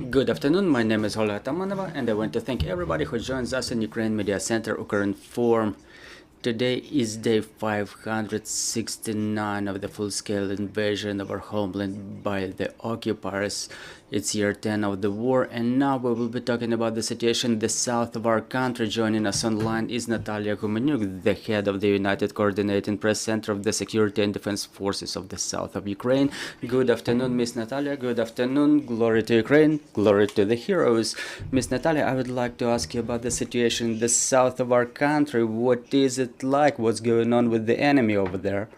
Good afternoon, my name is Olga Tamanova, and I want to thank everybody who joins us in Ukraine Media Center Ukraine Forum. Today is day 569 of the full-scale invasion of our homeland by the occupiers. It's year 10 of the war, and now we will be talking about the situation in the south of our country. Joining us online is Natalia, Humeniuk, the head of the United Coordinating Press Center of the Security and Defense Forces of the south of Ukraine. Good afternoon, Miss Natalia. Good afternoon. Glory to Ukraine. Glory to the heroes. Miss Natalia, I would like to ask you about the situation in the south of our country. What is it like? What's going on with the enemy over there?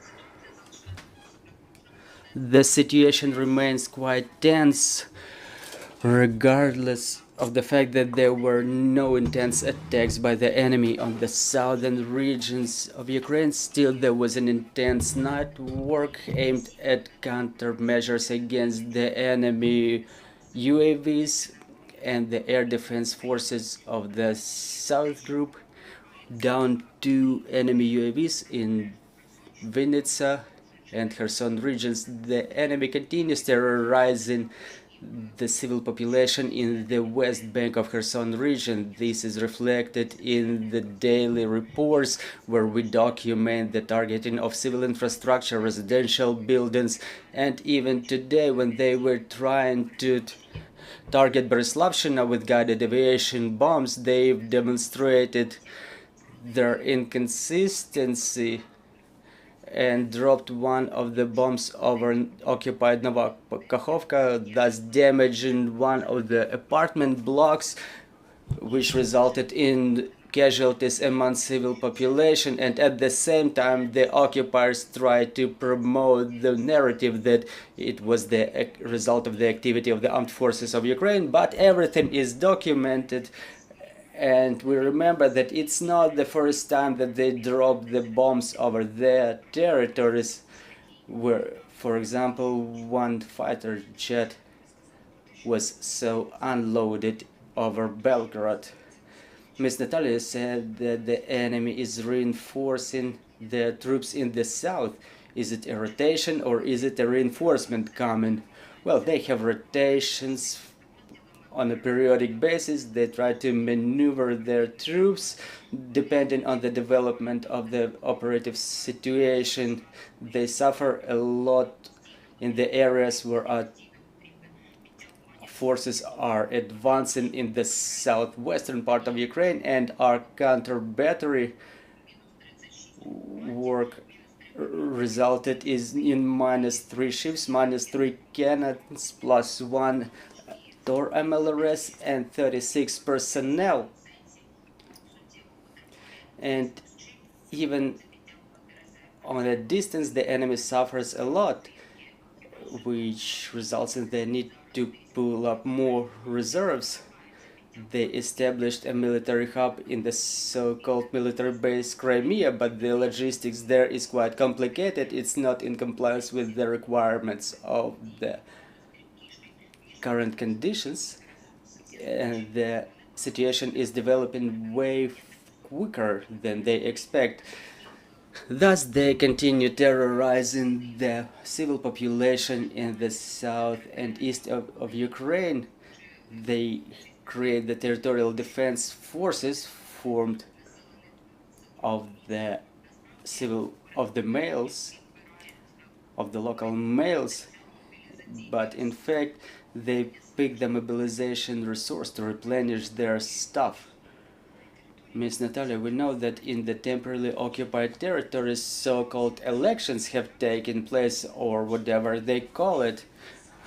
The situation remains quite tense, regardless of the fact that there were no intense attacks by the enemy on the southern regions of Ukraine. Still, there was an intense night work aimed at countermeasures against the enemy UAVs, and the air defense forces of the South Group down 2 enemy UAVs in Vinnytsia and Kherson regions. The enemy continues terrorizing the civil population in the west bank of Kherson region. This is reflected in the daily reports where we document the targeting of civil infrastructure, residential buildings, and even today when they were trying to target Bereslavshchina with guided aviation bombs, they've demonstrated their inconsistency and dropped one of the bombs over occupied Novokakhovka, thus damaging one of the apartment blocks, which resulted in casualties among civil population. And at the same time, the occupiers tried to promote the narrative that it was the result of the activity of the armed forces of Ukraine, but everything is documented. And we remember that it's not the first time that they dropped the bombs over their territories, where, for example, one fighter jet was so unloaded over Belgrade. Ms. Natalia said that the enemy is reinforcing their troops in the south. Is it a rotation or is it a reinforcement coming? Well, they have rotations on a periodic basis. They try to maneuver their troops depending on the development of the operative situation. They suffer a lot in the areas where our forces are advancing in the southwestern part of Ukraine, and our counter-battery work resulted is in -3 ships, -3 cannons, +1 Tor MLRS and 36 personnel. And even on a distance, the enemy suffers a lot, which results in the need to pull up more reserves. They established a military hub in the so-called military base Crimea, but the logistics there is quite complicated. It's not in compliance with the requirements of the current conditions, and the situation is developing way quicker than they expect. Thus, they continue terrorizing the civil population in the south and east of Ukraine. They create the territorial defense forces formed of the males, of the local males, but in fact they pick the mobilization resource to replenish their stuff. Ms. Natalia, we know that in the temporarily occupied territories, so-called elections have taken place, or whatever they call it.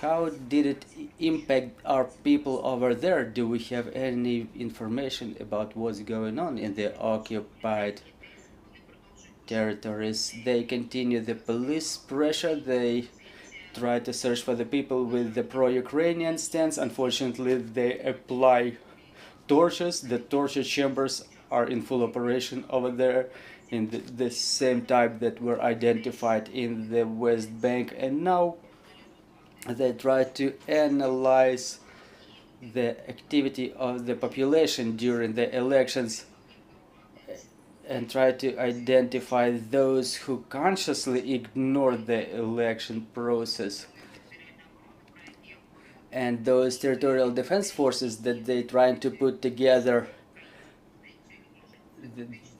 How did it impact our people over there? Do we have any information about what's going on in the occupied territories? They continue the police pressure. They try to search for the people with the pro-Ukrainian stance. Unfortunately, they apply torches. The torture chambers are in full operation over there in the same type that were identified in the West Bank. And now they try to analyze the activity of the population during the elections and try to identify those who consciously ignore the election process. And those territorial defense forces that they're trying to put together,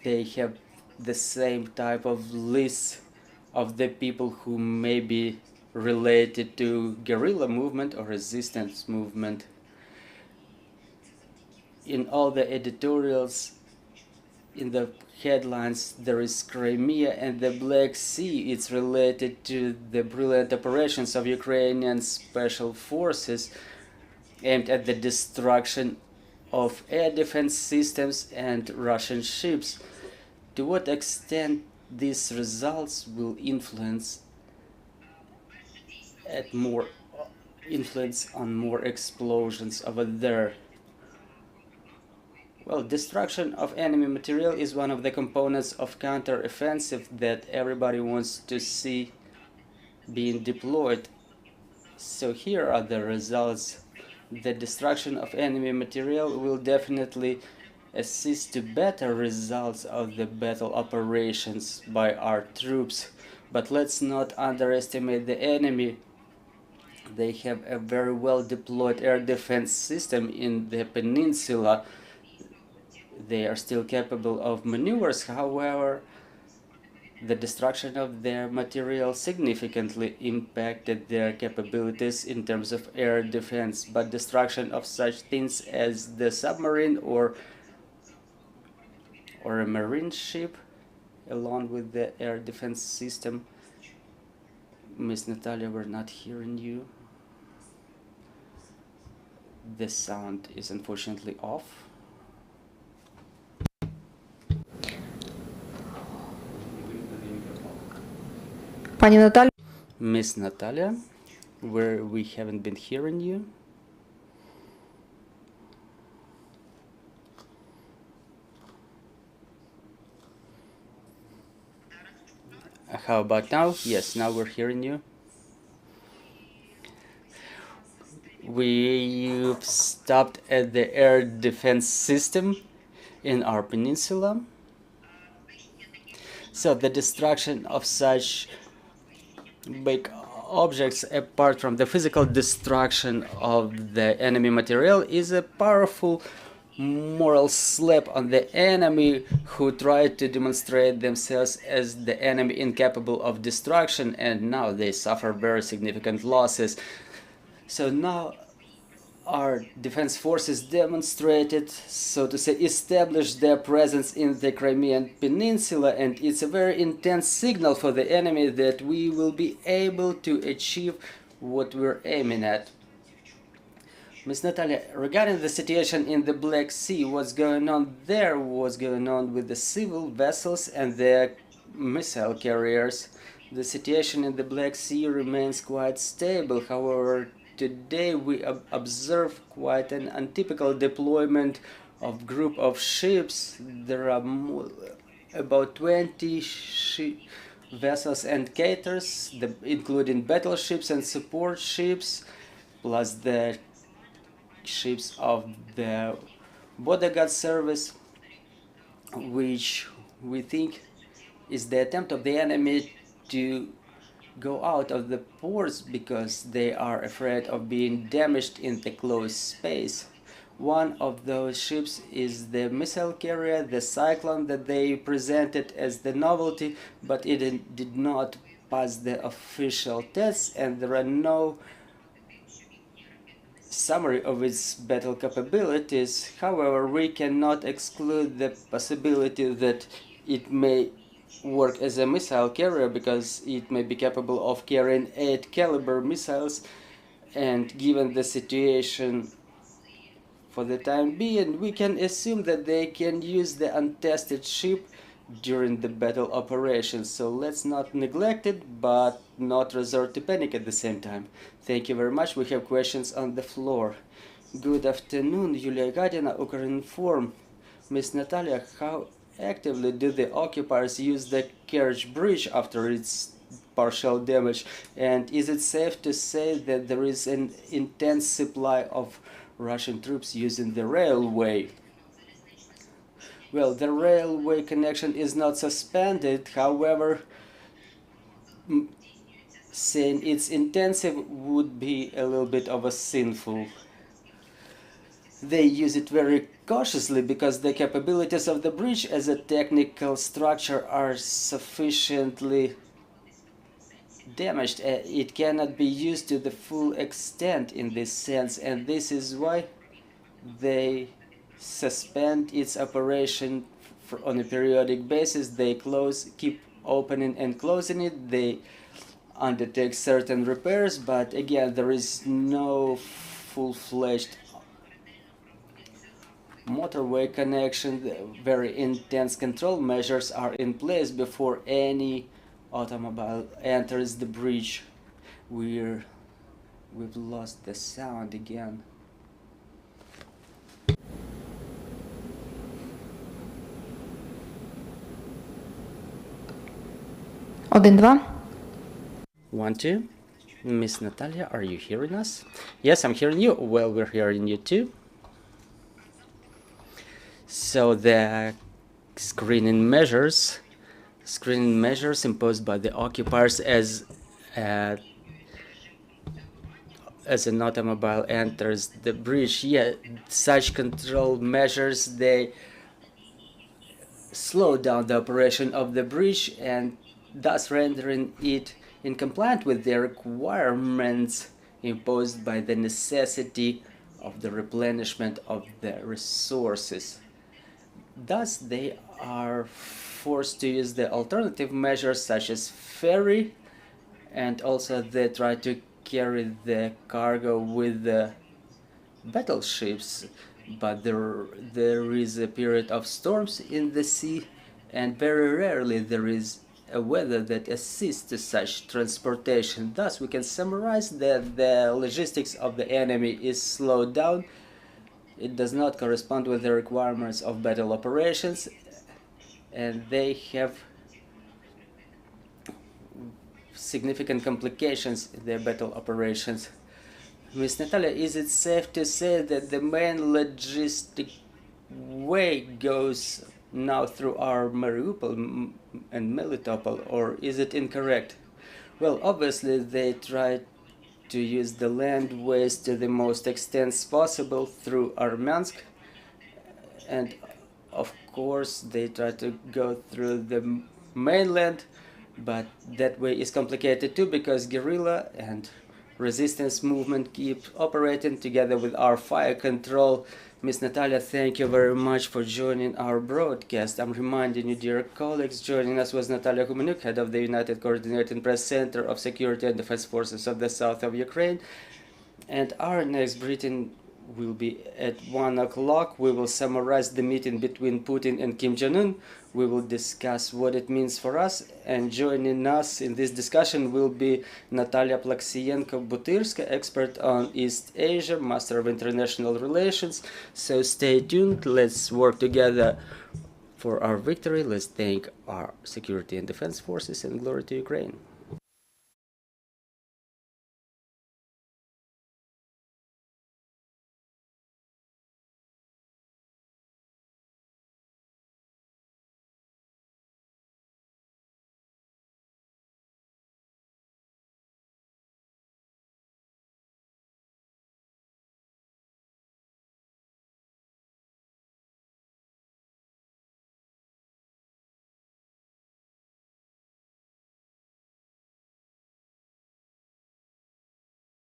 they have the same type of list of the people who may be related to guerrilla movement or resistance movement. In all the editorials, in the headlines, there is Crimea and the Black Sea. It's related to the brilliant operations of Ukrainian special forces aimed at the destruction of air defense systems and Russian ships. To what extent these results will influence on more explosions over there? Well, destruction of enemy material is one of the components of counter-offensive that everybody wants to see being deployed. So here are the results. The destruction of enemy material will definitely assist to better results of the battle operations by our troops. But let's not underestimate the enemy. They have a very well deployed air defense system in the peninsula. They are still capable of maneuvers, however, the destruction of their material significantly impacted their capabilities in terms of air defense, but destruction of such things as the submarine or a marine ship, along with the air defense system. Miss Natalia, we're not hearing you. The sound is unfortunately off. Pani Natalia. Miss Natalia, where we haven't been hearing you. How about now? Yes, now we're hearing you. We've stopped at the air defense system in our peninsula. So the destruction of such big objects, apart from the physical destruction of the enemy material, is a powerful moral slap on the enemy who tried to demonstrate themselves as the enemy incapable of destruction, and now they suffer very significant losses. So now our defense forces demonstrated, so to say, established their presence in the Crimean Peninsula, and it's a very intense signal for the enemy that we will be able to achieve what we're aiming at. Ms. Natalia, regarding the situation in the Black Sea, what's going on there? What's going on with the civil vessels and the missile carriers? The situation in the Black Sea remains quite stable. However, today we observe quite an untypical deployment of group of ships. There are about 20 vessels and caters, including battleships and support ships, plus the ships of the bodyguard service, which we think is the attempt of the enemy to go out of the ports because they are afraid of being damaged in the closed space. One of those ships is the missile carrier, the Cyclone, that they presented as the novelty, but it did not pass the official tests, and there are no summary of its battle capabilities. However, we cannot exclude the possibility that it may work as a missile carrier because it may be capable of carrying 8 caliber missiles, and given the situation for the time being, we can assume that they can use the untested ship during the battle operations. So let's not neglect it, but not resort to panic at the same time. Thank you very much. We have questions on the floor. Good afternoon, Yulia Gadina, Ukrinform. Miss Natalia, how actively do the occupiers use the carriage bridge after its partial damage? And is it safe to say that there is an intense supply of Russian troops using the railway? Well, the railway connection is not suspended. However, saying it's intensive would be a little bit of a sinful. They use it very cautiously because the capabilities of the bridge as a technical structure are sufficiently damaged. It cannot be used to the full extent in this sense, and this is why they suspend its operation on a periodic basis. They keep opening and closing it. They undertake certain repairs, but again, there is no full-fledged motorway connection. Very intense control measures are in place before any automobile enters the bridge. We've lost the sound again. Один, два. 1, 2. Miss Natalia, are you hearing us? Yes, I'm hearing you. Well, we're hearing you too. So the screening measures imposed by the occupiers as an automobile enters the bridge. Yeah, such control measures, they slow down the operation of the bridge and thus rendering it incompliant with the requirements imposed by the necessity of the replenishment of the resources. Thus, they are forced to use the alternative measures such as ferry, and also they try to carry the cargo with the battleships, but there is a period of storms in the sea, and very rarely there is a weather that assists to such transportation. Thus, we can summarize that the logistics of the enemy is slowed down. It does not correspond with the requirements of battle operations, and they have significant complications in their battle operations. Ms. Natalia, is it safe to say that the main logistic way goes now through our Mariupol and Melitopol, or is it incorrect? Well, obviously they try to use the landways to the most extent possible through Armyansk, and of course they try to go through the mainland, but that way is complicated too because guerrilla and resistance movement keep operating together with our fire control. Ms. Natalia, thank you very much for joining our broadcast. I'm reminding you, dear colleagues, joining us was Natalia Humeniuk, head of the United Coordinating Press Center of Security and Defense Forces of the South of Ukraine. And our next briefing will be at 1 o'clock. We will summarize the meeting between Putin and Kim Jong-un. We will discuss what it means for us, and joining us in this discussion will be Natalia Plaksienko-Butyrska, expert on East Asia, Master of International Relations. So stay tuned, let's work together for our victory. Let's thank our security and defense forces, and glory to Ukraine.